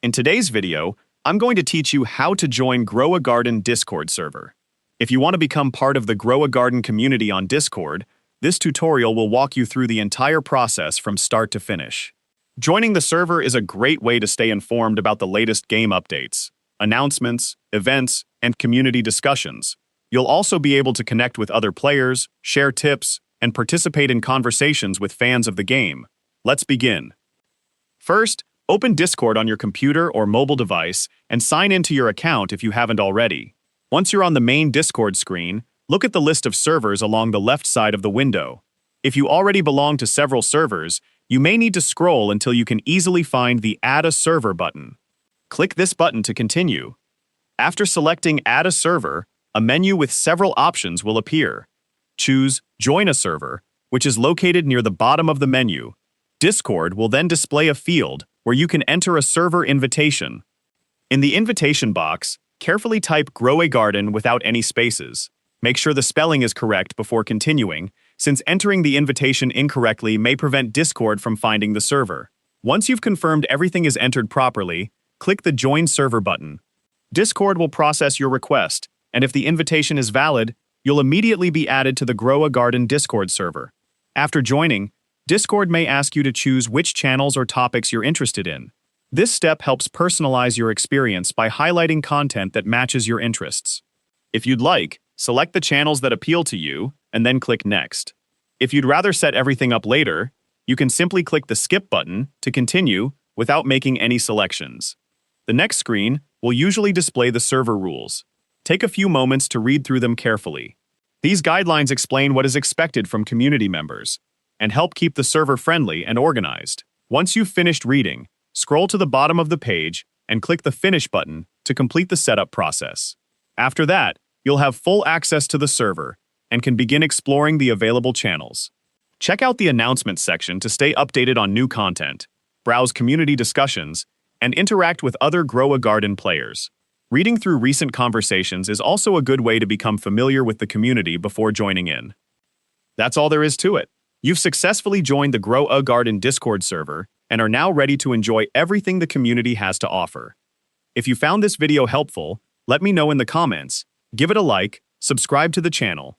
In today's video, I'm going to teach you how to join Grow a Garden Discord server. If you want to become part of the Grow a Garden community on Discord, this tutorial will walk you through the entire process from start to finish. Joining the server is a great way to stay informed about the latest game updates, announcements, events, and community discussions. You'll also be able to connect with other players, share tips, and participate in conversations with fans of the game. Let's begin. First, open Discord on your computer or mobile device and sign into your account if you haven't already. Once you're on the main Discord screen, look at the list of servers along the left side of the window. If you already belong to several servers, you may need to scroll until you can easily find the Add a Server button. Click this button to continue. After selecting Add a Server, a menu with several options will appear. Choose Join a Server, which is located near the bottom of the menu. Discord will then display a field where you can enter a server invitation. In the invitation box, carefully type Grow a Garden without any spaces. Make sure the spelling is correct before continuing, since entering the invitation incorrectly may prevent Discord from finding the server. Once you've confirmed everything is entered properly, click the Join Server button. Discord will process your request, and if the invitation is valid, you'll immediately be added to the Grow a Garden Discord server. After joining, Discord may ask you to choose which channels or topics you're interested in. This step helps personalize your experience by highlighting content that matches your interests. If you'd like, select the channels that appeal to you, and then click Next. If you'd rather set everything up later, you can simply click the Skip button to continue without making any selections. The next screen will usually display the server rules. Take a few moments to read through them carefully. These guidelines explain what is expected from community members and help keep the server friendly and organized. Once you've finished reading, scroll to the bottom of the page and click the Finish button to complete the setup process. After that, you'll have full access to the server and can begin exploring the available channels. Check out the announcements section to stay updated on new content, browse community discussions, and interact with other Grow a Garden players. Reading through recent conversations is also a good way to become familiar with the community before joining in. That's all there is to it. You've successfully joined the Grow a Garden Discord server and are now ready to enjoy everything the community has to offer. If you found this video helpful, let me know in the comments, give it a like, subscribe to the channel,